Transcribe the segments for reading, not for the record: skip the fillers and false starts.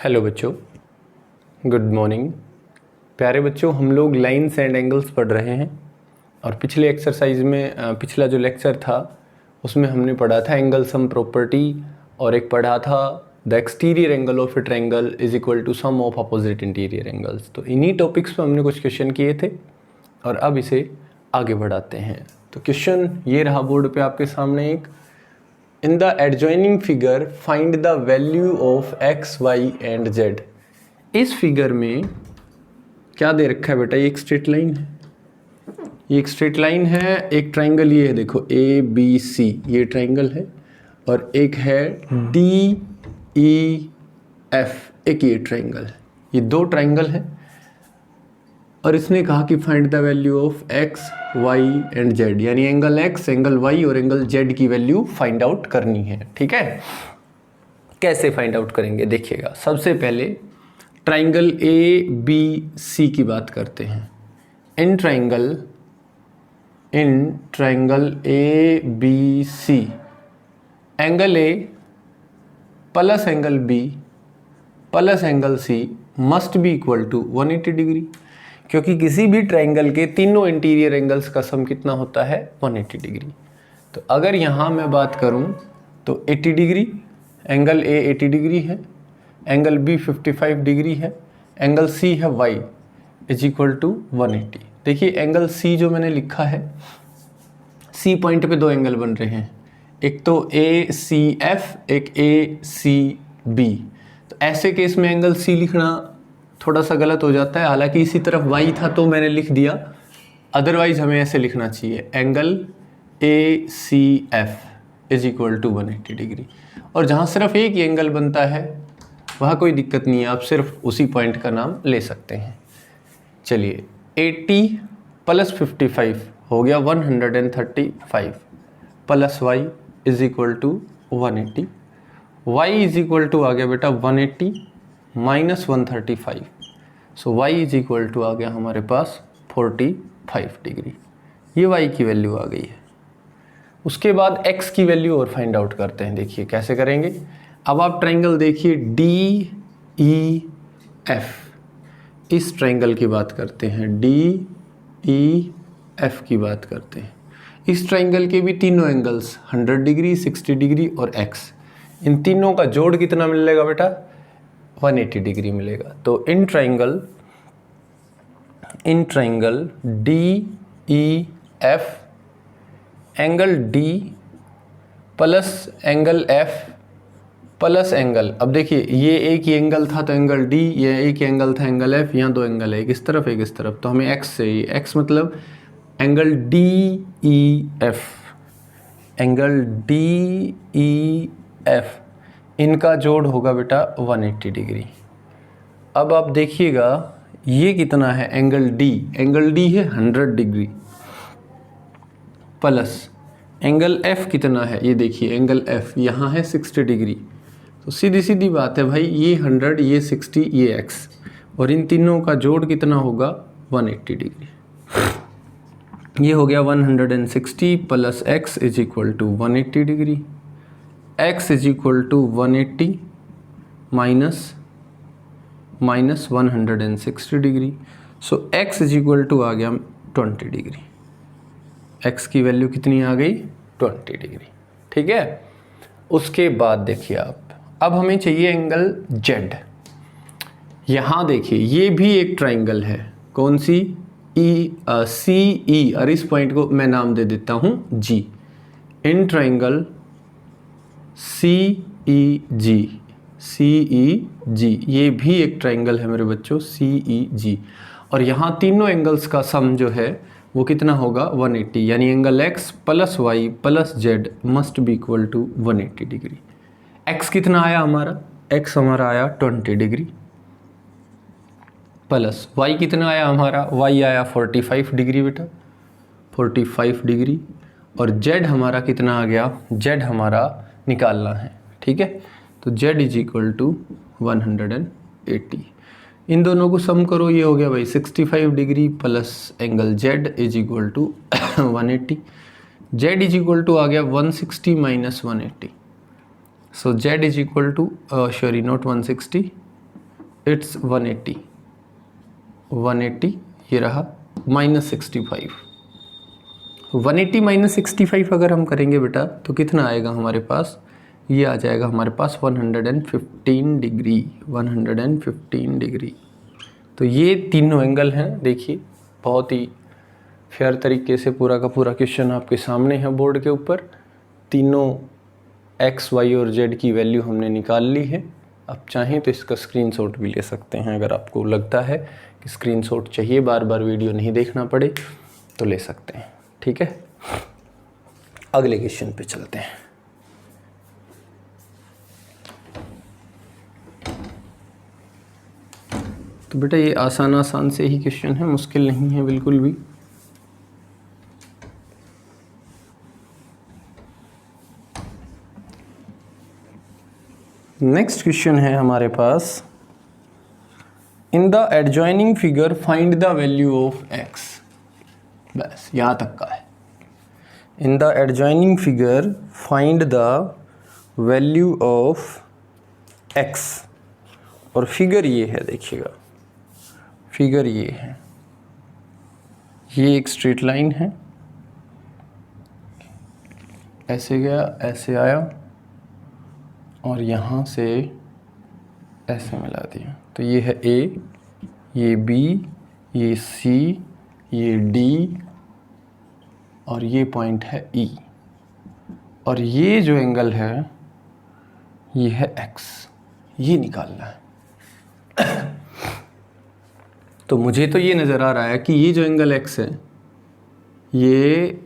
Hello बच्चों, good morning. प्यारे बच्चों, हम लोग लाइन्स एंड एंगल्स पढ़ रहे हैं और पिछले एक्सरसाइज में पिछला जो लेक्चर था उसमें हमने पढ़ा था एंगल सम प्रॉपर्टी और एक पढ़ा था the exterior angle of a triangle is equal to sum of opposite interior angles. तो इन्हीं टॉपिक्स पे हमने कुछ क्वेश्चन किए थे और अब इसे आगे बढ़ाते हैं। तो क्वेश्चन ये रहा बोर्ड पे आपके सामने एक, in the adjoining figure find the value of x, y and z। इस फिगर में क्या दे रखा है बेटा? ये एक स्ट्रेट लाइन है, ये एक स्ट्रेट लाइन है, एक ट्राइंगल ये है, देखो ए बी सी, ये ट्राइंगल है और एक है डी ई एफ, एक ये ट्राइंगल है। ये दो ट्राइंगल है और इसने कहा कि find the value of X Y and Z, यानी एंगल एक्स, एंगल वाई और एंगल जेड की वैल्यू फाइंड आउट करनी है। ठीक है, कैसे फाइंड आउट करेंगे देखिएगा। सबसे पहले ट्राइंगल ए बी सी की बात करते हैं। In triangle A B C angle A plus angle B plus angle C must be equal to 180 degree, क्योंकि किसी भी ट्रायंगल के तीनों इंटीरियर एंगल्स का सम कितना होता है? 180 डिग्री। तो अगर यहाँ मैं बात करूँ तो 80 डिग्री, एंगल ए 80 डिग्री है, एंगल बी 55 डिग्री है, एंगल सी है y इज इक्वल टू 180। देखिए एंगल सी जो मैंने लिखा है, सी पॉइंट पे दो एंगल बन रहे हैं, एक तो ए सी एफ, एक ए सी बी। तो ऐसे केस में एंगल सी लिखना थोड़ा सा गलत हो जाता है, हालांकि इसी तरफ y था तो मैंने लिख दिया, अदरवाइज हमें ऐसे लिखना चाहिए angle A C F is equal to 180 degree. और जहाँ सिर्फ एक ही एंगल बनता है वहाँ कोई दिक्कत नहीं है, आप सिर्फ उसी पॉइंट का नाम ले सकते हैं। चलिए 80 प्लस 55 हो गया 135 plus y is equal to 180, y is equal to आ गया बेटा 180 minus 135, so y is equal to आ गया हमारे पास 45 डिग्री। ये y की वैल्यू आ गई है। उसके बाद x की वैल्यू और फाइंड आउट करते हैं। देखिए कैसे करेंगे। अब आप ट्रायंगल देखिए डी ई एफ, इस ट्रायंगल की बात करते हैं, डी ई एफ की बात करते हैं। इस ट्रायंगल के भी तीनों एंगल्स 100 डिग्री, 60 डिग्री और x, इन तीनों का जोड़ कितना मिलेगा बेटा? 180 डिग्री मिलेगा। तो in triangle D E F angle D plus angle F plus angle, अब देखिए ये एक ही एंगल था तो एंगल डी, ये एक ही एंगल था एंगल एफ, यहाँ दो एंगल है, एक इस तरफ एक इस तरफ, तो हमें एक्स चाहिए। एक्स मतलब angle D E F, angle D E F, इनका जोड़ होगा बेटा 180 डिग्री। अब आप देखिएगा ये कितना है? एंगल डी है 100 डिग्री प्लस एंगल एफ कितना है? ये देखिए एंगल एफ यहाँ है 60 डिग्री। तो सीधी सीधी बात है भाई, ये 100, ये 60, ये एक्स, और इन तीनों का जोड़ कितना होगा? 180 डिग्री। ये हो गया 160 plus x is equal to 180 degree, x is equal to 180 minus 160 degree, so x is equal to आ गया 20 डिग्री। x की वैल्यू कितनी आ गई? 20 डिग्री। ठीक है, उसके बाद देखिए आप, अब हमें चाहिए एंगल z। यहाँ देखिए ये भी एक ट्राइंगल है, कौन सी? सी ई, और इस पॉइंट को मैं नाम दे देता हूँ g। इन ट्राइंगल सी ई जी, ये भी एक ट्राइंगल है मेरे बच्चों, सी ई जी, और यहाँ तीनों एंगल्स का सम जो है वो कितना होगा? 180, यानी angle x plus Y plus Z must be equal to 180 degree. x कितना आया हमारा? x हमारा आया 20 डिग्री, प्लस y कितना आया हमारा? y आया 45 डिग्री बेटा, 45 डिग्री, और z हमारा कितना आ गया? z हमारा निकालना है। ठीक है, तो z इज इक्वल टू 180। इन दोनों को सम करो, ये हो गया भाई 65 degree plus angle z is equal to 180। z is equal to आ गया 160 minus 180, so z is equal to sorry not 160, it's 180, 180 ये रहा -65। 180 -65 अगर हम करेंगे बेटा तो कितना आएगा हमारे पास, ये आ जाएगा हमारे पास 115 डिग्री, 115 डिग्री। तो ये तीनों एंगल हैं। देखिए बहुत ही फेयर तरीके से पूरा का पूरा क्वेश्चन आपके सामने है बोर्ड के ऊपर। तीनों x, y और z की वैल्यू हमने निकाल ली है। आप चाहें तो इसका स्क्रीनशॉट भी ले सकते हैं, अगर आपको लगता है कि स्क्रीनशॉट चाहिए, बार बार वीडियो नहीं देखना पड़े तो ले सकते हैं। ठीक है, अगले क्वेश्चन पे चलते हैं। तो बेटा ये आसान से ही क्वेश्चन है, मुश्किल नहीं है बिल्कुल भी। नेक्स्ट क्वेश्चन है हमारे पास, in the adjoining figure find the value of x। बस यहाँ तक का है। In the adjoining figure find the value of x। और फिगर ये है, देखिएगा फिगर ये है, ये एक स्ट्रेट लाइन है, ऐसे गया ऐसे आया और यहाँ से ऐसे मिला दिया। तो ये है A, ये B, ये C, ये D और ये पॉइंट है E। और ये जो एंगल है ये है x, ये निकालना है। तो मुझे तो ये नज़र आ रहा है कि ये जो एंगल x है, ये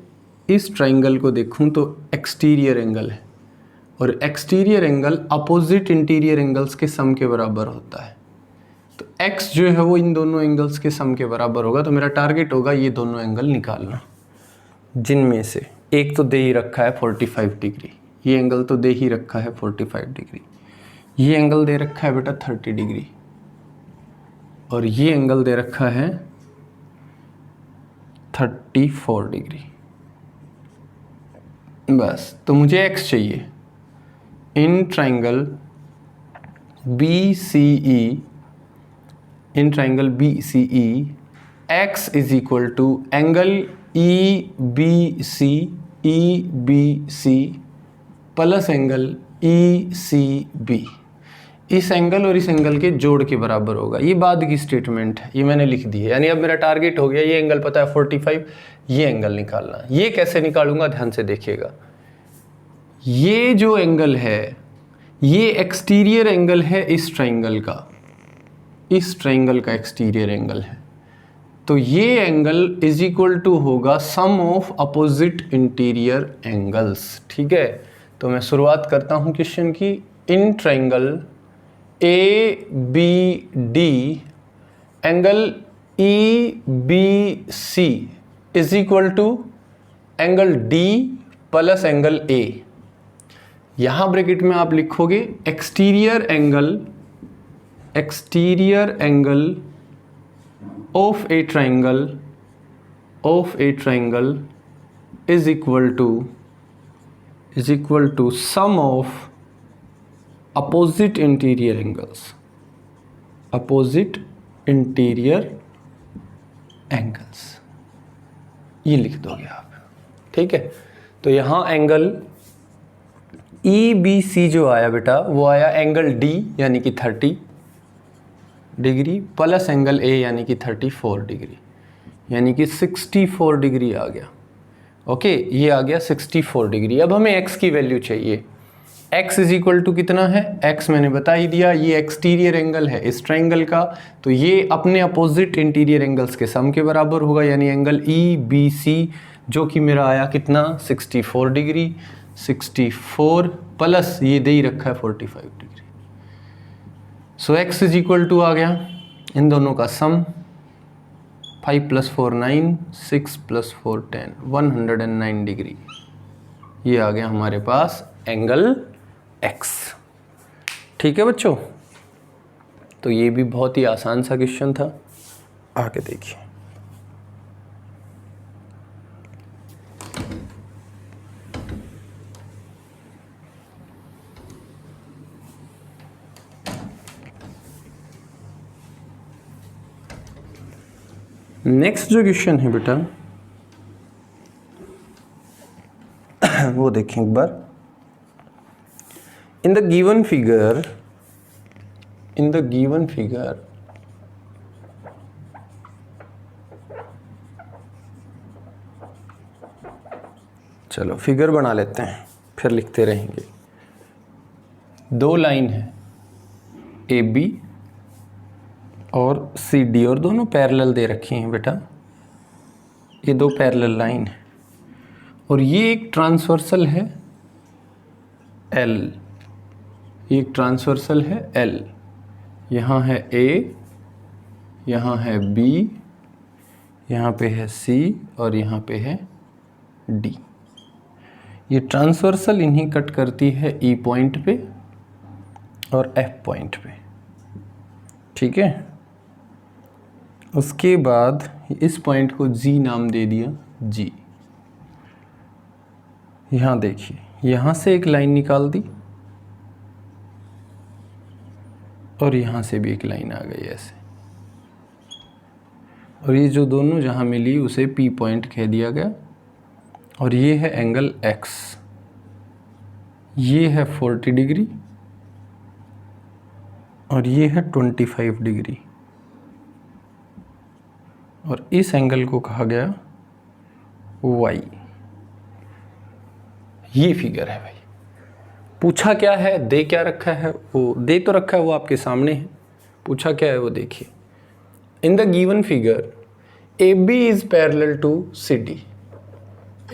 इस ट्राइंगल को देखूं तो एक्सटीरियर एंगल है, और exterior angle opposite interior angles के सम के बराबर होता है। तो x जो है वो इन दोनों एंगल्स के सम के बराबर होगा। तो मेरा टारगेट होगा ये दोनों एंगल निकालना, जिनमें से एक तो दे ही रखा है 45 डिग्री, ये एंगल तो दे ही रखा है 45 डिग्री, ये एंगल दे रखा है बेटा 30 डिग्री, और ये एंगल दे रखा है 34 डिग्री। बस, तो मुझे x चाहिए। In triangle BCE, in triangle BCE x is equal to angle EBC plus angle ECB। इस एंगल और इस एंगल के जोड़ के बराबर होगा। ये बाद की स्टेटमेंट है, ये मैंने लिख दी है। यानी अब मेरा टारगेट हो गया, ये एंगल पता है 45, ये एंगल निकालना। ये कैसे निकालूंगा, ध्यान से देखिएगा। ये जो एंगल है ये एक्सटीरियर एंगल है इस ट्राइंगल का, इस ट्राइंगल का एक्सटीरियर एंगल है। तो ये एंगल इज इक्वल टू होगा sum of opposite interior angles. ठीक है, तो मैं शुरुआत करता हूं क्वेश्चन की। In triangle ABD angle EBC is equal to angle D plus angle A। यहां ब्रैकेट में आप लिखोगे exterior angle of a triangle is equal to sum of opposite interior angles. ये लिख दोगे आप। ठीक है, तो यहां एंगल EBC जो आया बेटा वो आया एंगल D यानी कि 30 डिग्री प्लस एंगल A यानी कि 34 डिग्री, यानी कि 64 डिग्री आ गया। ओके, ये आ गया 64 डिग्री। अब हमें x की वैल्यू चाहिए। x इज इक्वल टू कितना है, x मैंने बता ही दिया, ये एक्सटीरियर एंगल है इस ट्राइंगल का, तो ये अपने अपोजिट इंटीरियर एंगल्स के सम के बराबर होगा। यानी एंगल EBC जो कि मेरा आया कितना 64 डिग्री, 64 प्लस ये दे ही रखा है 45 degree. So x is equal to आ गया इन दोनों का सम, 5 + 4 9, 6 + 4 10, 109 डिग्री। ये आ गया हमारे पास एंगल x। ठीक है बच्चों, तो ये भी बहुत ही आसान सा क्वेश्चन था। आगे देखिए, नेक्स्ट जो क्वेश्चन है बेटा वो देखें एक बार। इन द गिवन फिगर चलो फिगर बना लेते हैं फिर लिखते रहेंगे। दो लाइन है ए बी और सी डी और दोनों पैरेलल दे रखी हैं बेटा। ये दो पैरेलल लाइन है और ये एक ट्रांसवर्सल है एल, ये एक ट्रांसवर्सल है एल। यहाँ है ए, यहाँ है बी, यहाँ पे है सी और यहाँ पे है डी। ये ट्रांसवर्सल इन्हीं कट करती है ई पॉइंट पे और एफ पॉइंट पे, ठीक है। उसके बाद इस पॉइंट को जी नाम दे दिया, जी। यहाँ देखिए, यहाँ से एक लाइन निकाल दी और यहाँ से भी एक लाइन आ गई ऐसे, और ये जो दोनों जहाँ मिली उसे पी पॉइंट कह दिया गया। और ये है एंगल एक्स, ये है 40 डिग्री और ये है 25 डिग्री, और इस एंगल को कहा गया वाई। ये फिगर है भाई। पूछा क्या है, दे क्या रखा है, वो दे तो रखा है, वो आपके सामने है। पूछा क्या है वो देखिए। In the given figure A B is parallel to C D,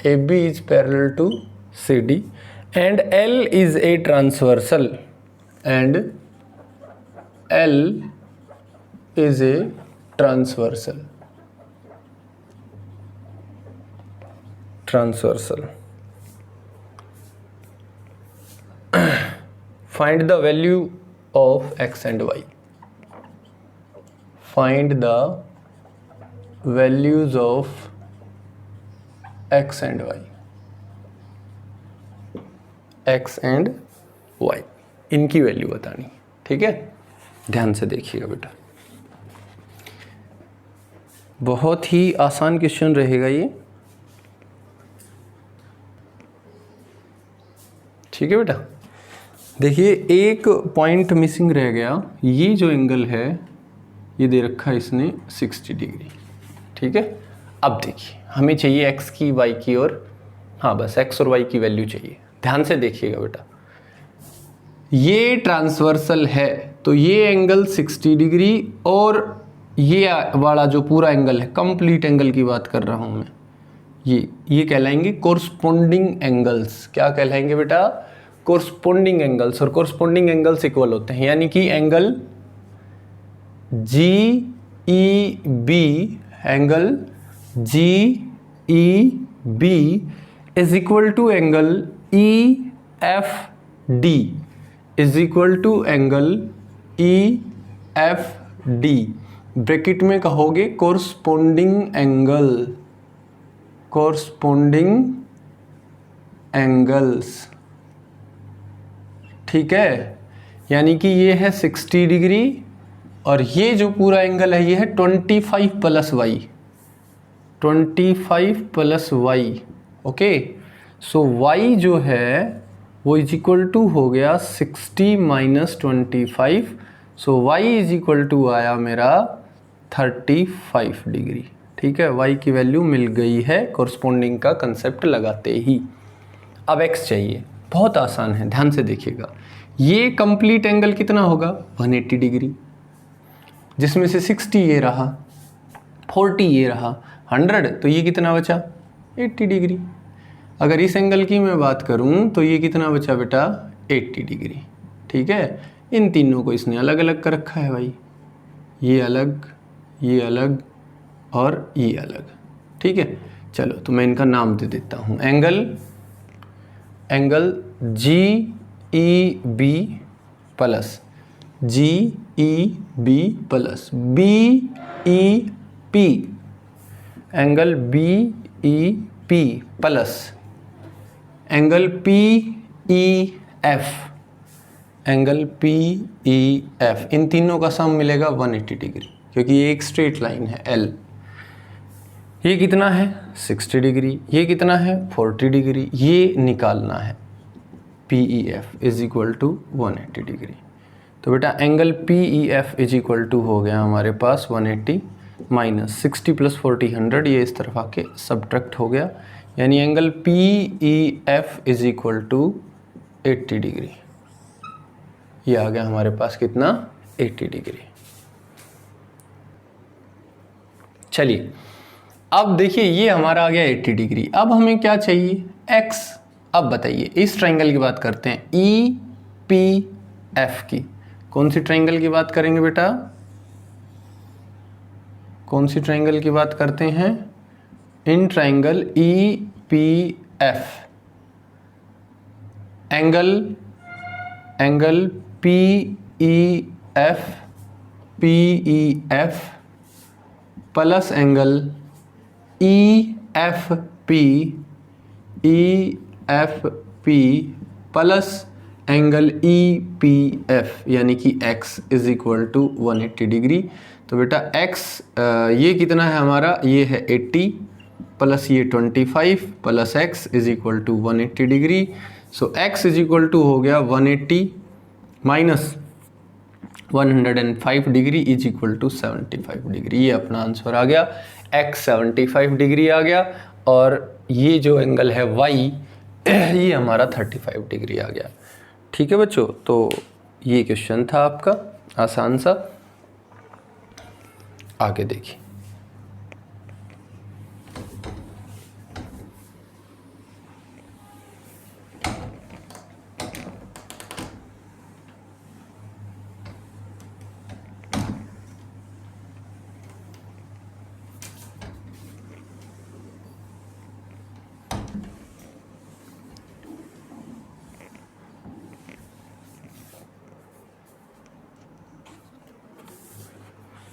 A B is parallel to C D and L is a transversal, and L is a transversal, find the value of x and y, find the values of x and y, x and y, इनकी value बतानी, ठीक है। ध्यान से देखिएगा बेटा, बहुत ही आसान क्वेश्चन रहेगा ये, ठीक है बेटा। देखिए एक पॉइंट मिसिंग रह गया, ये जो एंगल है ये दे रखा है इसने 60 डिग्री, ठीक है। अब देखिए हमें चाहिए x की, y की और हाँ बस x और y की वैल्यू चाहिए। ध्यान से देखिएगा बेटा, ये ट्रांसवर्सल है तो ये एंगल 60 डिग्री और ये वाला जो पूरा एंगल है, कंप्लीट एंगल की बात कर रहा हूँ मैं, ये कहलाएंगे कोरस्पोंडिंग एंगल्स। क्या कहलाएंगे बेटा? Corresponding angles. और कोरस्पोंडिंग एंगल्स इक्वल होते हैं, यानी कि angle G E B, angle G E B is equal to angle E F D, is equal to angle E F D. Bracket में कहोगे कोरस्पोंडिंग एंगल, कोरस्पोंडिंग एंगल्स, ठीक है। यानी कि ये है 60 डिग्री और ये जो पूरा एंगल है ये है 25 plus y, 25 plus y, okay. So y जो है वो इज इक्वल टू हो गया 60 minus 25, so y is equal to आया मेरा 35 डिग्री, ठीक है। वाई की वैल्यू मिल गई है कोरस्पोंडिंग का कंसेप्ट लगाते ही। अब एक्स चाहिए, बहुत आसान है, ध्यान से देखिएगा। ये कंप्लीट एंगल कितना होगा? 180 डिग्री, जिसमें से 60 ये रहा, 40 ये रहा, 100, तो ये कितना बचा? 80 डिग्री। अगर इस एंगल की मैं बात करूं तो ये कितना बचा बेटा? 80 डिग्री, ठीक है। इन तीनों को इसने अलग अलग कर रखा है भाई, ये अलग, ये अलग और ये अलग, ठीक है। चलो तो मैं इनका नाम दे देता हूँ। Angle G E B plus G E B plus B E P, angle B E P plus angle P E F, angle P E F. इन तीनों का सम मिलेगा 180 डिग्री, क्योंकि ये एक स्ट्रेट लाइन है एल। ये कितना है 60 डिग्री, ये कितना है 40 डिग्री, ये निकालना है PEF is equal to 180 degree. तो बेटा angle PEF is equal to हो गया हमारे पास 180 माइनस 60 प्लस 40 100, ये इस तरफ आके सब्ट्रैक्ट हो गया, यानी angle PEF is equal to 80 degree. ये आ गया हमारे पास कितना 80 डिग्री। चलिए अब देखिए ये हमारा आ गया 80 डिग्री। अब हमें क्या चाहिए x। अब बताइए इस ट्रायंगल की बात करते हैं EPF की। कौन सी ट्रायंगल की बात करेंगे बेटा, कौन सी ट्रायंगल की बात करते हैं, in triangle EPF angle PEF plus angle EFP plus angle EPF यानी कि x is equal to 180 degree. तो बेटा x ये कितना है हमारा, ये है 80 प्लस ये 25 plus x is equal to 180 degree. So x is equal to हो गया 180 minus 105 degree is equal to 75 degree. ये अपना आंसर आ गया, x 75 डिग्री आ गया और ये जो एंगल है y ये हमारा 35 डिग्री आ गया। ठीक है बच्चों, तो ये क्वेश्चन था आपका आसान सा। आगे देखिए,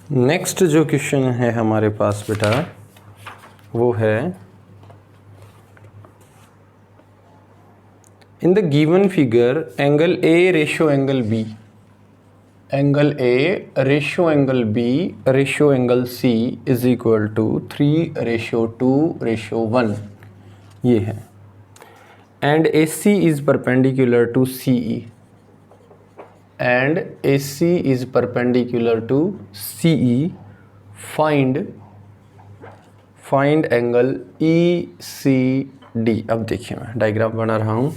नेक्स्ट जो क्वेश्चन है हमारे पास बेटा वो है, in the given figure angle A ratio angle B, angle A ratio angle B ratio angle C is equal to 3:2:1 ये है, and AC is perpendicular to CE and AC is perpendicular to CE, find angle ECD। अब देखिए मैं diagram बना रहा हूँ।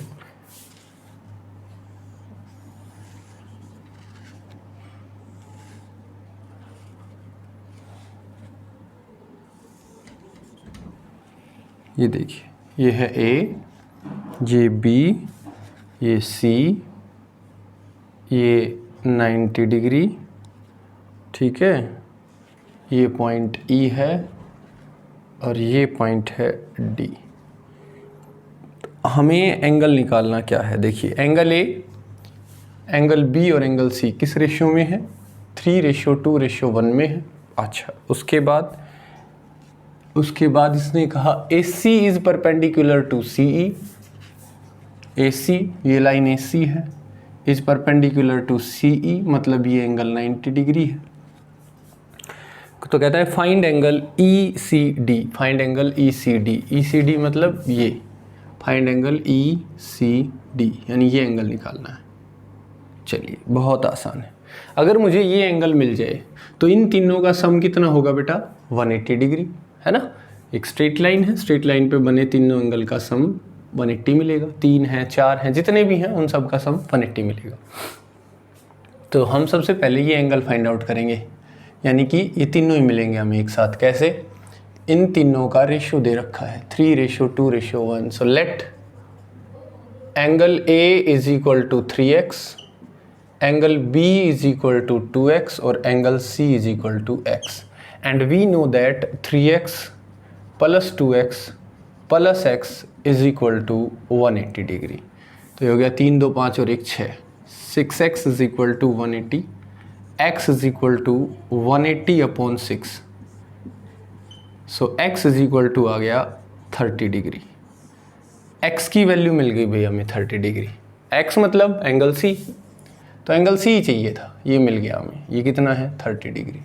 ये देखिए, ये है A, ये B, ये C, ये 90 डिग्री, ठीक है, ये पॉइंट E है और ये पॉइंट है D। हमें एंगल निकालना क्या है, देखिए एंगल A, एंगल B और एंगल C किस रेशियो में है, 3:2:1 में है। अच्छा, उसके बाद इसने कहा AC is perpendicular to CE, AC ये लाइन AC है, इज परपेंडिकुलर टू CE मतलब ये एंगल 90 डिग्री है। तो कहता है find angle ECD, find angle ECD, ECD मतलब ये, फाइंड एंगल ECD यानी ये एंगल निकालना है। चलिए बहुत आसान है, अगर मुझे ये एंगल मिल जाए तो इन तीनों का सम कितना होगा बेटा 180 डिग्री, है ना। एक स्ट्रेट लाइन है, स्ट्रेट लाइन पे बने तीनों एंगल का सम 180 मिलेगा, 3 हैं 4 हैं जितने भी हैं उन सब का सम 180 मिलेगा। तो हम सबसे पहले ये एंगल फाइंड आउट करेंगे, यानी कि ये तीनों ही मिलेंगे हमें एक साथ। कैसे, इन तीनों का रेशियो दे रखा है 3:2:1। So let angle A is equal to 3x, angle B is equal to 2x और angle C is equal to x, and we know that 3x plus 2x plus x is equal to 180 degree. तो ये हो गया 3 2 5 और 1 6, 6x is equal to 180, x is equal to 180/6। So x is equal to आ गया 30 degree. x की value मिल गई भैया हमें 30 डिग्री, x मतलब एंगल C, तो एंगल C ही चाहिए था, ये मिल गया हमें। ये कितना है 30 डिग्री।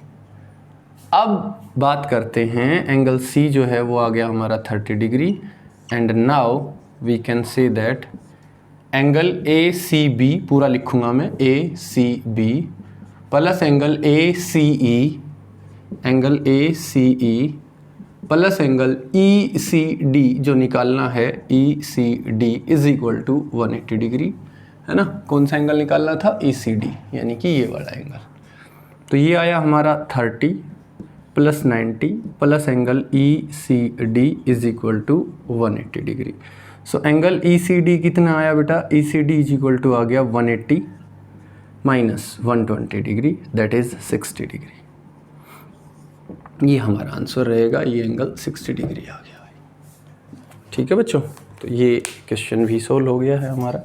अब बात करते हैं एंगल सी जो है वो आ गया हमारा 30 degree and now we can say that angle A C B, पूरा लिखूंगा मैं, A C B plus angle A C E, angle A C E plus angle E C D जो निकालना है, E C D is equal to 180 degree, है ना। कौन सा एंगल निकालना था? ई सी डी, यानी कि ये वाला एंगल। तो ये आया हमारा 30 plus 90 plus angle E C D is equal to 180 degree. So angle E C D कितना आया बेटा? E C D is equal to आ गया 180 minus 120 degree, that is 60 degree. ये हमारा आंसर रहेगा, ये एंगल 60 डिग्री आ गया भाई। ठीक है बच्चों, तो ये क्वेश्चन भी सोल्व हो गया है हमारा।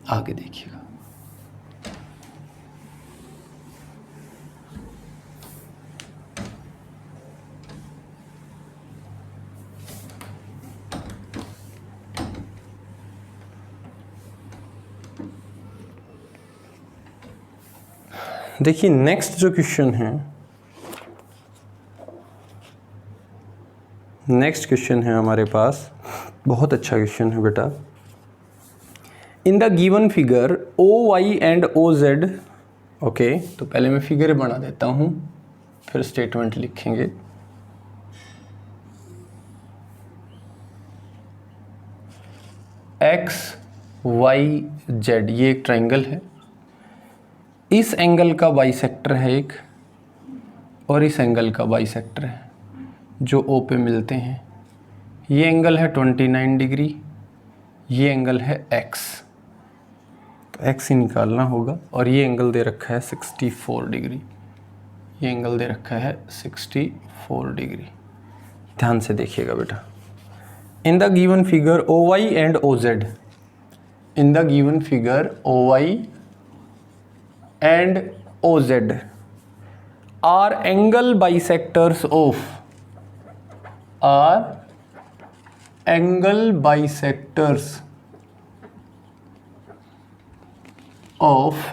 आगे देखिएगा। देखिए नेक्स्ट जो क्वेश्चन है, नेक्स्ट क्वेश्चन है हमारे पास, बहुत अच्छा क्वेश्चन है बेटा। In the given figure O Y and O Z, okay, तो पहले मैं फिगर बना देता हूँ फिर स्टेटमेंट लिखेंगे। एक्स वाई जेड ये एक ट्राइंगल है, इस एंगल का बाइसेक्टर है एक और इस एंगल का बाइसेक्टर है जो ओ पे मिलते हैं। ये एंगल है 29 डिग्री, ये एंगल है एक्स, तो एक्स ही निकालना होगा। और ये एंगल दे रखा है 64 डिग्री, ये एंगल दे रखा है 64 डिग्री। ध्यान से देखिएगा बेटा। In the given figure O Y and O Z, in the given figure O Y and OZ are angle bisectors of, are angle bisectors of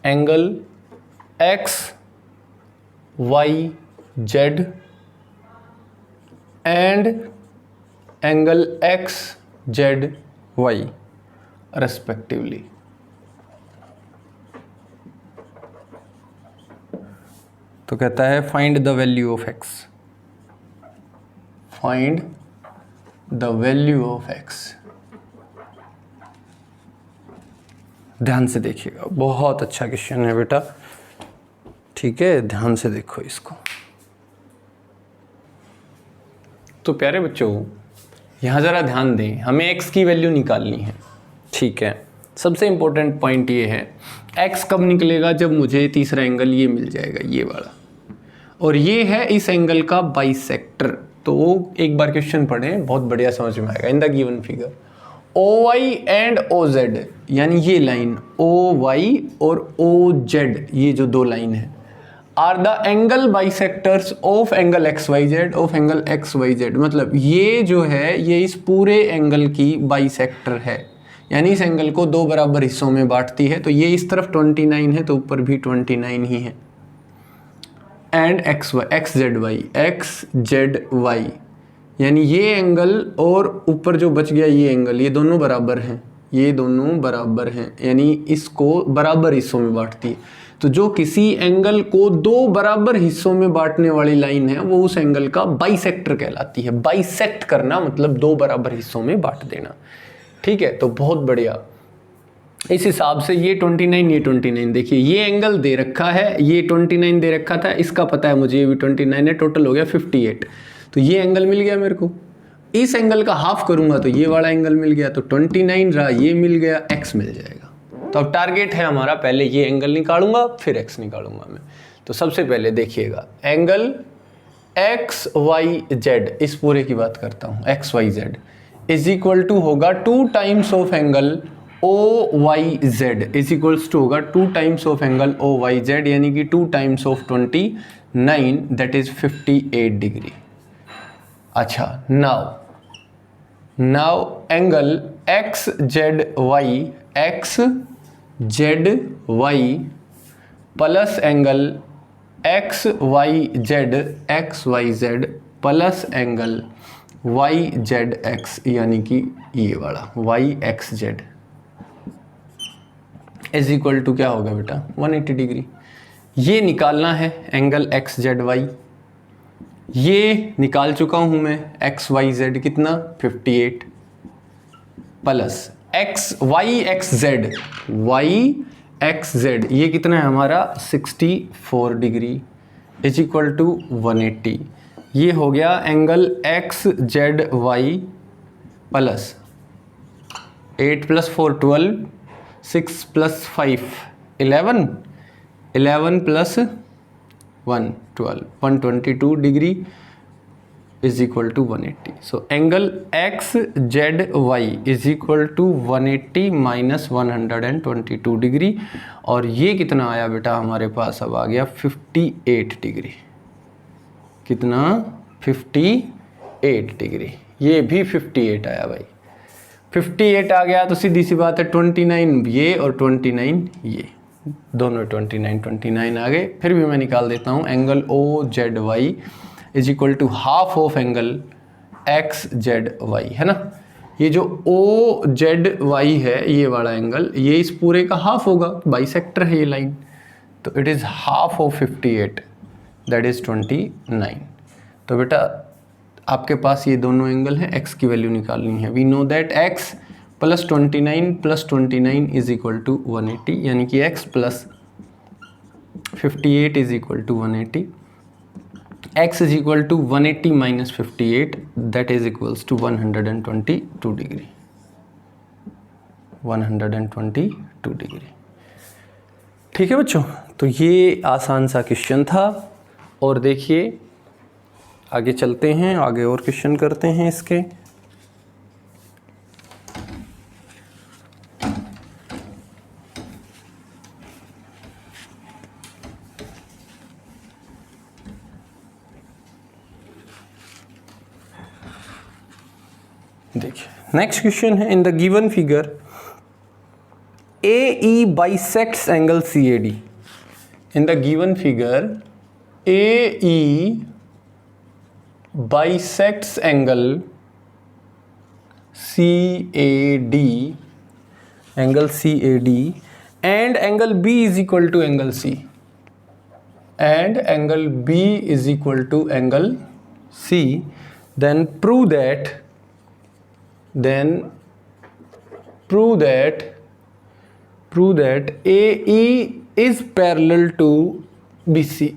angle X, Y, Z and angle X, Z, Y respectively। तो कहता है find the value of x, find the value of x. ध्यान से देखिएगा, बहुत अच्छा question है बेटा, ठीक है, ध्यान से देखो इसको। तो प्यारे बच्चों यहाँ ज़रा ध्यान दें, हमें एक्स की वैल्यू निकालनी है, ठीक है। सबसे इम्पोर्टेंट पॉइंट ये है, एक्स कब निकलेगा? जब मुझे तीसरा एंगल ये मिल जाएगा, ये वाला, और ये है इस एंगल का बाइसेक्टर। तो एक बार क्वेश्चन पढ़ें, बहुत बढ़िया समझ में आएगा। In the given figure O Y and O Z, यानी ये लाइन ओ वाई और ओ जेड, ये जो दो लाइन है, are the angle bisectors of angle X Y Z, of angle X Y Z. मतलब ये जो है ये इस पूरे एंगल की बाइसेक्टर है, यानी इस एंगल को दो बराबर हिस्सों में बांटती है। तो ये इस तरफ 29 है तो ऊपर भी 29 ही है। And X Y, X Z Y, X Z Y, यानी ये एंगल और ऊपर जो बच गया ये एंगल, ये दोनों बराबर हैं, ये दोनों बराबर हैं, यानी इसको बराबर हिस्सों में बांटती है। तो जो किसी एंगल को दो बराबर हिस्सों में बांटने वाली लाइन है वो उस एंगल का बाइसेक्टर कहलाती है। बाइसेक्ट करना मतलब दो बराबर हिस्सों में बांट देना, ठीक है। तो बहुत बढ़िया, इस हिसाब से ये 29, ये 29, देखिए ये एंगल दे रखा है, ये 29 दे रखा था, इसका पता है मुझे, ये भी 29 है, टोटल हो गया 58। तो ये एंगल मिल गया मेरे को। इस एंगल का हाफ करूंगा तो ये वाला एंगल मिल गया, तो 29 रहा, ये मिल गया, x मिल जाएगा। तो अब टारगेट है हमारा, पहले ये एंगल निकालूंगा फिर x निकालूंगा मैं। तो सबसे पहले देखिएगा एंगल एक्स वाई जेड, इस पूरे की बात करता हूँ, X Y Z is equal to होगा 2 times of angle O Y Z, is equals to होगा 2 times of angle O Y Z, यानी कि 2 times of 29, that is 58 degree. अच्छा, now angle X Z Y plus angle X Y Z plus angle Y Z X, यानी कि ये वाला Y X Z is equal to क्या होगा बेटा 180 डिग्री। ये निकालना है एंगल एक्स जेड वाई, ये निकाल चुका हूं मैं एक्स वाई जेड कितना 58 plus X Y X Z ये कितना है हमारा 64 डिग्री इज इक्वल टू 180। ये हो गया angle X Z Y plus 8 + 4 12, 6 + 5 11, 11 + 1 12, 122 degree is equal to 180। So angle X Z Y is equal to 180 minus 122 degree, और ये कितना आया बेटा हमारे पास अब आ गया 58 डिग्री। कितना 58 डिग्री, ये भी 58 आया भाई, 58 आ गया तो सीधी सी बात है 29 ये और 29 ये दोनों 29 आ गए। फिर भी मैं निकाल देता हूँ angle O Z Y is equal to half of angle X Z Y, है ना। ये जो ओ जेड वाई है ये वाला एंगल, ये इस पूरे का हाफ होगा, बाइसेक्टर है ये लाइन, तो it is half of 58 that is 29। तो बेटा आपके पास ये दोनों एंगल हैं, एक्स की वैल्यू निकालनी है। We know that X plus 29 is equal to 180, यानी कि x plus 58 is equal to 180, x is equal to 180 minus 58 that is equals to 122 degree, 122 degree. ठीक है बच्चों, तो ये आसान सा क्वेश्चन था। और देखिए आगे चलते हैं, आगे और क्वेश्चन करते हैं इसके। देखिए नेक्स्ट क्वेश्चन है, in the given figure AE bisects angle CAD। In the given figure AE bisects angle CAD, angle CAD, and angle B is equal to angle C, and angle B is equal to angle C, then prove that AE is parallel to BC।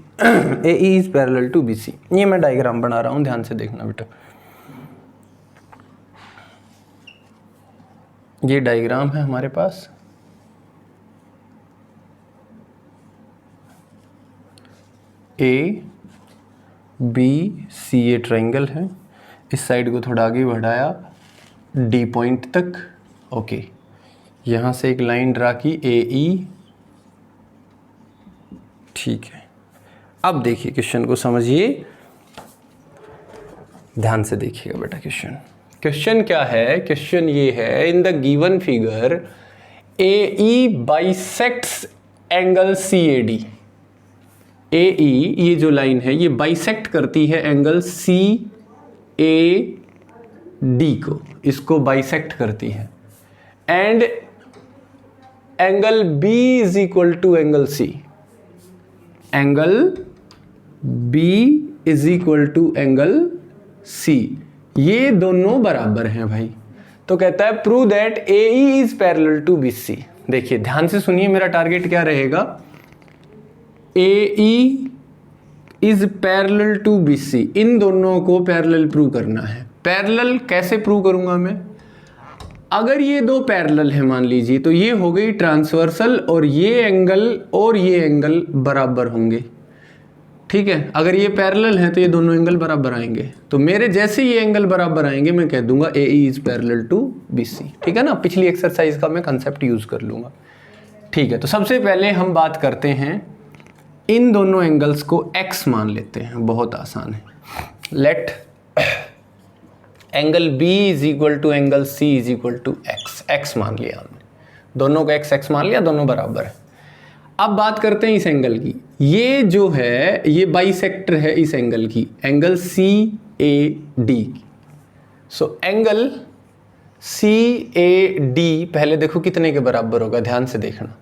AE is parallel to BC। ये मैं diagram बना रहा हूं, ध्यान से देखना बेटा। ये डायग्राम है हमारे पास, ABC ये ट्रायंगल है, इस साइड को थोड़ा आगे बढ़ाया D पॉइंट तक, ओके। यहाँ से एक लाइन ड्रा की AE, ठीक है। अब देखिए क्वेश्चन को समझिए, ध्यान से देखिएगा बेटा। क्वेश्चन क्या है? क्वेश्चन ये है, in the given figure AE bisects angle CAD। AE ये जो लाइन है ये बाइसेक्ट करती है एंगल CAD को, इसको बाइसेक्ट करती है, and angle B is equal to angle C। Angle B is equal to angle C, ये दोनों बराबर हैं भाई। तो कहता है prove that AE is parallel to BC। देखिए ध्यान से सुनिए, मेरा टारगेट क्या रहेगा, AE is parallel to BC, इन दोनों को पैरेलल प्रूव करना है। पैरेलल कैसे प्रूव करूंगा मैं? अगर ये दो पैरेलल है मान लीजिए, तो ये हो गई ट्रांसवर्सल, और ये एंगल बराबर होंगे, ठीक है। अगर ये पैरेलल है तो ये दोनों एंगल बराबर आएंगे, तो मेरे जैसे ये एंगल बराबर आएंगे मैं कह दूंगा AE is parallel to BC, ठीक है ना। पिछली एक्सरसाइज का मैं कंसेप्ट यूज कर लूंगा, ठीक है। तो सबसे पहले हम बात करते हैं, इन दोनों एंगल्स को x मान लेते हैं, बहुत आसान है। Let angle B is equal to angle C is equal to x मान लिया हमने, दोनों को x मान लिया, दोनों बराबर है। अब बात करते हैं इस एंगल की, ये जो है ये बाइसेक्टर है इस एंगल की, एंगल CAD की। सो एंगल CAD पहले देखो कितने के बराबर होगा, ध्यान से देखना।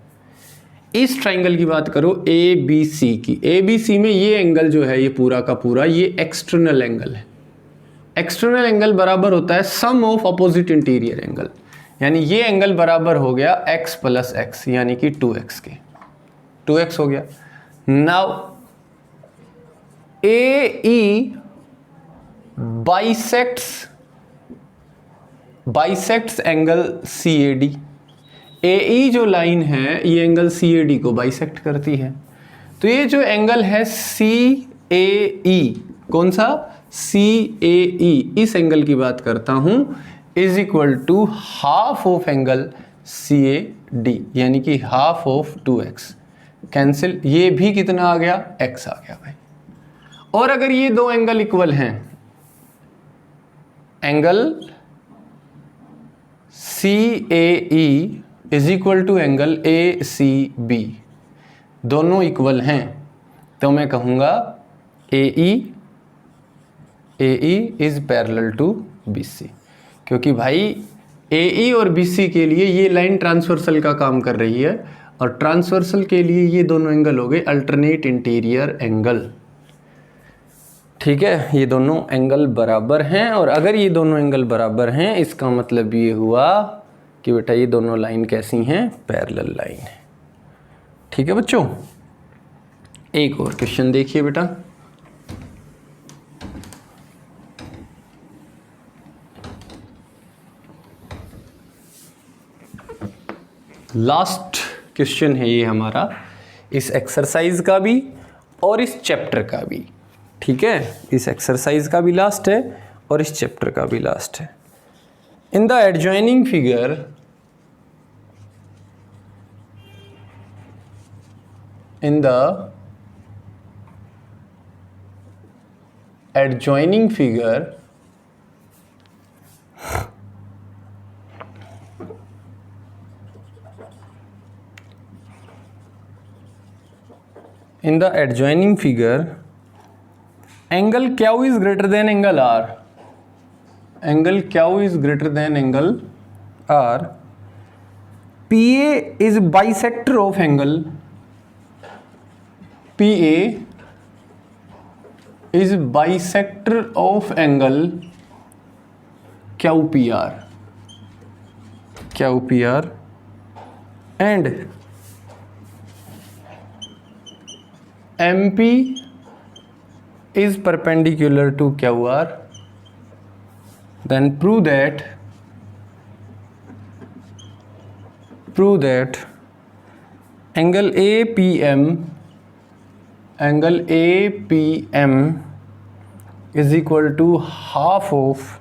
इस ट्राइंगल की बात करो ABC की, ABC में ये एंगल जो है ये पूरा का पूरा ये एक्सटर्नल एंगल है। एक्सटर्नल एंगल बराबर होता है सम ऑफ अपोजिट इंटीरियर एंगल, यानी ये एंगल बराबर हो गया x प्लस एक्स यानी कि 2x के, 2x हो गया। Now AE bisects angle CAD। AE जो लाइन है ये एंगल CAD को बाइसेक्ट करती है। तो ये जो एंगल है CAE, कौन सा CAE, इस एंगल की बात करता हूं, is equal to half of angle CAD यानी कि हाफ ऑफ 2x। कैंसिल, ये भी कितना आ गया, x आ गया भाई। और अगर ये दो एंगल इक्वल हैं, angle CAE is equal to angle ACB, दोनों इक्वल हैं, तो मैं कहूंगा AE is parallel to BC, क्योंकि भाई AE और BC के लिए ये लाइन ट्रांसवर्सल का काम कर रही है, और ट्रांसवर्सल के लिए ये दोनों एंगल हो गए अल्टरनेट इंटीरियर एंगल। ठीक है, ये दोनों एंगल बराबर हैं, और अगर ये दोनों एंगल बराबर हैं इसका मतलब ये हुआ कि बेटा ये दोनों लाइन कैसी हैं, पैरेलल लाइन है। ठीक है बच्चों, एक और क्वेश्चन देखिए बेटा। लास्ट क्वेश्चन है ये हमारा, इस एक्सरसाइज का भी और इस चैप्टर का भी। ठीक है, इस एक्सरसाइज का भी लास्ट है और इस चैप्टर का भी लास्ट है। In the adjoining figure adjoining figure angle Q is greater than angle R. Angle Q is greater than angle R. PA is bisector of angle. PA is bisector of angle QPR. And MP is perpendicular to QR. Then prove that angle APM is equal to half of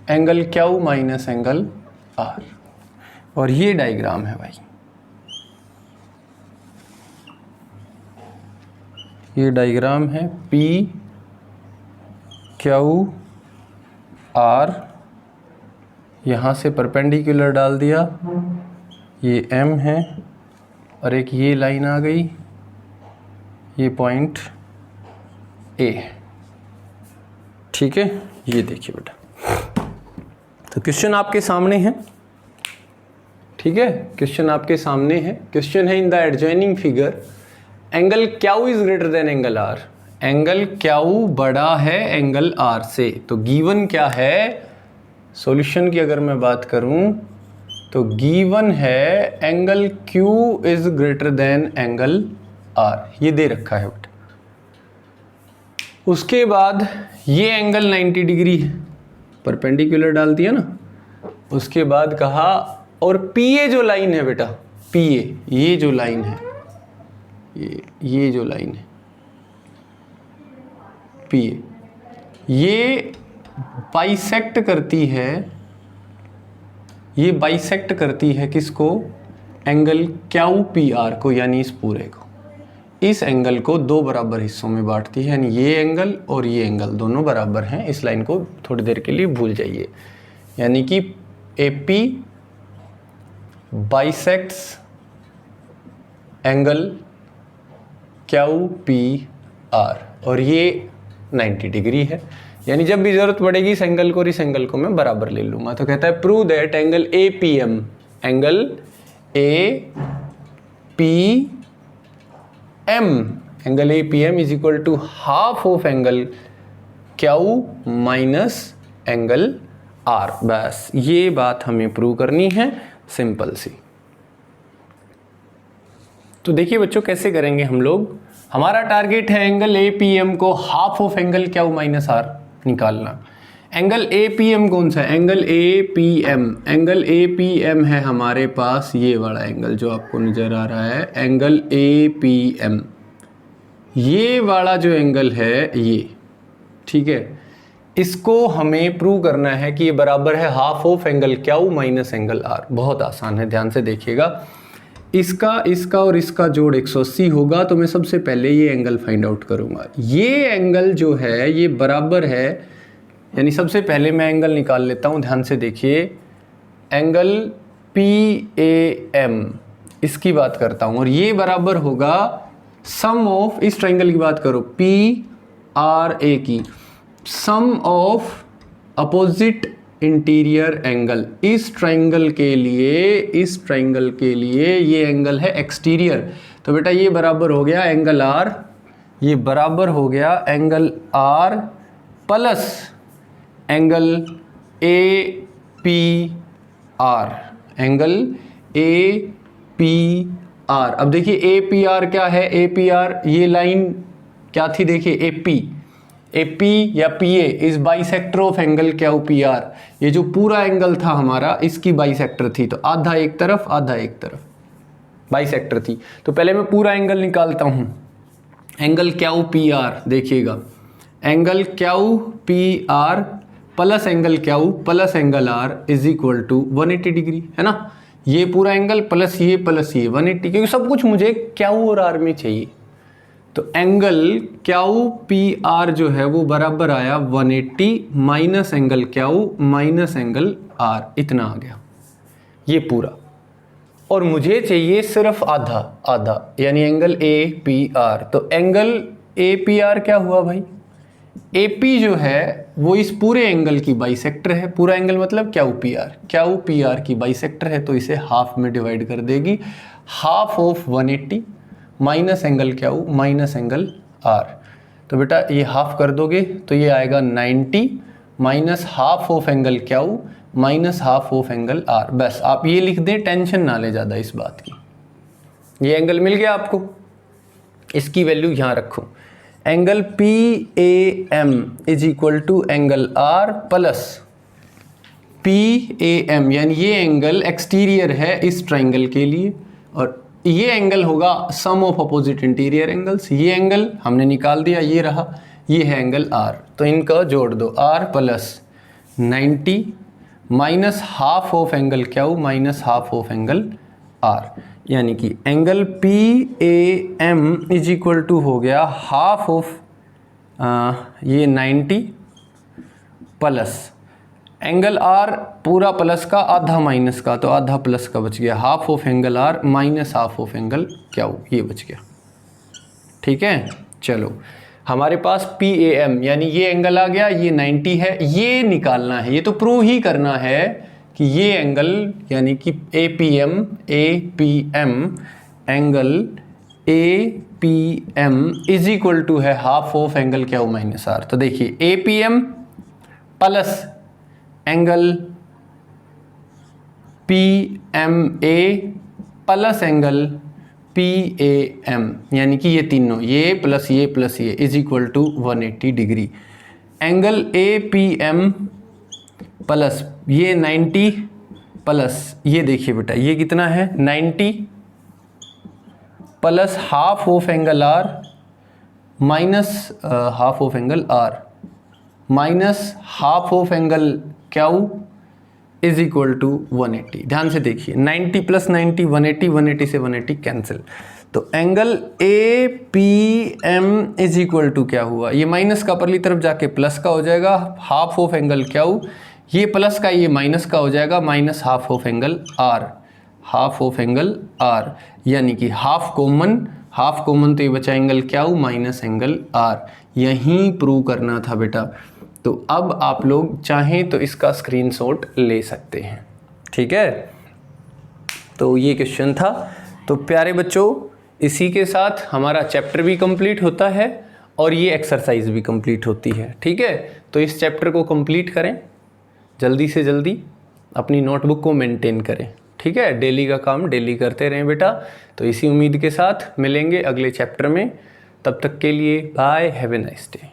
angle Q minus angle R। और ये diagram है भाई, ये diagram है PQR, यहाँ से perpendicular डाल दिया, ये M है, और एक ये लाइन आ गई, ये पॉइंट A। ठीक है, ये देखिए बेटा, तो क्वेश्चन आपके सामने है। ठीक है, क्वेश्चन आपके सामने है। क्वेश्चन है in the adjoining figure angle Q is greater than angle R। Angle Q बड़ा है एंगल R से, तो गिवन क्या है, सॉल्यूशन की अगर मैं बात करूं तो गिवन है angle Q is greater than angle R, ये दे रखा है बेटा। उसके बाद ये एंगल 90 डिग्री है, परपेंडिकुलर डाल दिया ना। उसके बाद कहा, और PA जो लाइन है बेटा, PA ये जो लाइन है, ये जो लाइन है PA, ये बाइसेक्ट करती है, ये बाइसेक्ट करती है किसको, एंगल QPR को, यानी इस पूरे को। इस एंगल को दो बराबर हिस्सों में बांटती है, यानी ये एंगल और ये एंगल दोनों बराबर हैं। इस लाइन को थोड़ी देर के लिए भूल जाइए, यानी कि AP bisects angle Q P are, और ये 90 डिग्री है। यानी जब भी जरूरत पड़ेगी इस एंगल को और इस एंगल को मैं बराबर ले लूंगा। तो कहता है prove that angle A P M, angle A P M, angle A P M is equal to half of angle Q minus angle R. बस ये बात हमें प्रूव करनी है, सिंपल सी। तो देखिए बच्चों कैसे करेंगे हम लोग। हमारा टारगेट है एंगल ए पी एम को half of angle Q minus R निकालना। एंगल ए पी एम कौन सा है? Angle A P M, angle A P M है हमारे पास ये वाला एंगल जो आपको नज़र आ रहा है, एंगल ए पी एम, ये वाला जो एंगल है ये, ठीक है। इसको हमें प्रूव करना है कि ये बराबर है half of angle Q minus angle R. बहुत आसान है, ध्यान से देखिएगा। इसका और इसका जोड़ 180 होगा, तो मैं सबसे पहले ये एंगल फाइंड आउट करूंगा। ये एंगल जो है ये बराबर है, यानी सबसे पहले मैं एंगल निकाल लेता हूँ, ध्यान से देखिए। एंगल पी ए एम, इसकी बात करता हूँ, और ये बराबर होगा सम ऑफ, इस ट्रायंगल की बात करो पी आर ए की, सम ऑफ अपोजिट इंटीरियर एंगल। इस ट्रायंगल के लिए ये एंगल है एक्सटीरियर, तो बेटा ये बराबर हो गया एंगल आर, ये बराबर हो गया angle R plus angle A P R, angle A P R. अब देखिए ए पी आर क्या है? ए पी आर ये लाइन क्या थी? देखिए ए पी या P A is bisector of angle Q P R. ये जो पूरा एंगल था हमारा इसकी बाइसेक्टर थी, तो आधा एक तरफ आधा एक तरफ बाइसेक्टर थी। तो पहले मैं पूरा एंगल निकालता हूं, एंगल क्यू पी आर। देखिएगा angle Q P R plus angle Q plus angle R is equal to 180 degree, है ना। ये पूरा एंगल प्लस ये 180, क्योंकि सब कुछ मुझे क्यू और आर में चाहिए। तो एंगल क्यू पी आर जो है वो बराबर आया 180 minus angle Q minus angle R, इतना आ गया ये पूरा। और मुझे चाहिए सिर्फ आधा, यानी एंगल ए पी आर। तो एंगल ए पी आर क्या हुआ भाई? ए पी जो है वो इस पूरे एंगल की बाइसेक्टर है। पूरा एंगल मतलब क्यू पी आर की बाइसेक्टर है, तो इसे हाफ में डिवाइड कर देगी। Half of 180 minus angle Q minus angle R, तो बेटा ये हाफ कर दोगे तो ये आएगा 90 minus half of angle Q minus half of angle R. बस आप ये लिख दें, टेंशन ना ले ज़्यादा इस बात की। ये एंगल मिल गया आपको, इसकी वैल्यू यहाँ रखो। Angle P A M is equal to angle R plus P A M, यानी ये एंगल एक्सटीरियर है इस ट्राइंगल के लिए, और ये एंगल होगा sum of opposite interior angles. ये एंगल हमने निकाल दिया, ये रहा, ये है एंगल आर, तो इनका जोड़ दो। R plus 90 minus half of angle Q minus half of angle R, यानी कि angle P A M is equal to हो गया हाफ ऑफ ये 90 प्लस एंगल आर पूरा प्लस का आधा माइनस का, तो आधा प्लस का बच गया, half of angle R minus half of angle Q, ये बच गया। ठीक है, चलो हमारे पास पी ए एम यानी ये एंगल आ गया, ये 90 है, ये निकालना है, ये तो प्रूव ही करना है कि ये एंगल यानी कि A P M angle A P M is equal to है half of angle Q minus R. तो देखिए A P M plus angle P M A plus angle P A M, यानी कि ये तीनों, ये प्लस ये is equal to 180 degree. Angle A P M plus ये 90 प्लस ये देखिए बेटा ये कितना है 90 plus half of angle R minus half of angle R minus half of angle Q is equal to 180। ध्यान से देखिए 90 प्लस 90 180, 180 से 180 कैंसिल, तो angle A P M is equal to क्या हुआ, ये माइनस का परली तरफ जाके प्लस का हो जाएगा, हाफ ऑफ एंगल क्यू, ये प्लस का ये माइनस का हो जाएगा, minus half of angle R, half of angle R, यानी कि हाफ कॉमन तो ये बचा एंगल क्या हो माइनस एंगल आर, यहीं प्रूव करना था बेटा। तो अब आप लोग चाहें तो इसका स्क्रीनशॉट ले सकते हैं, ठीक है। तो ये क्वेश्चन था। तो प्यारे बच्चों, इसी के साथ हमारा चैप्टर भी कंप्लीट होता है और ये एक्सरसाइज भी कंप्लीट होती है, ठीक है। तो इस चैप्टर को कंप्लीट करें, जल्दी से जल्दी अपनी नोटबुक को मेंटेन करें, ठीक है। डेली का काम डेली करते रहें बेटा। तो इसी उम्मीद के साथ मिलेंगे अगले चैप्टर में, तब तक के लिए bye, have a nice day.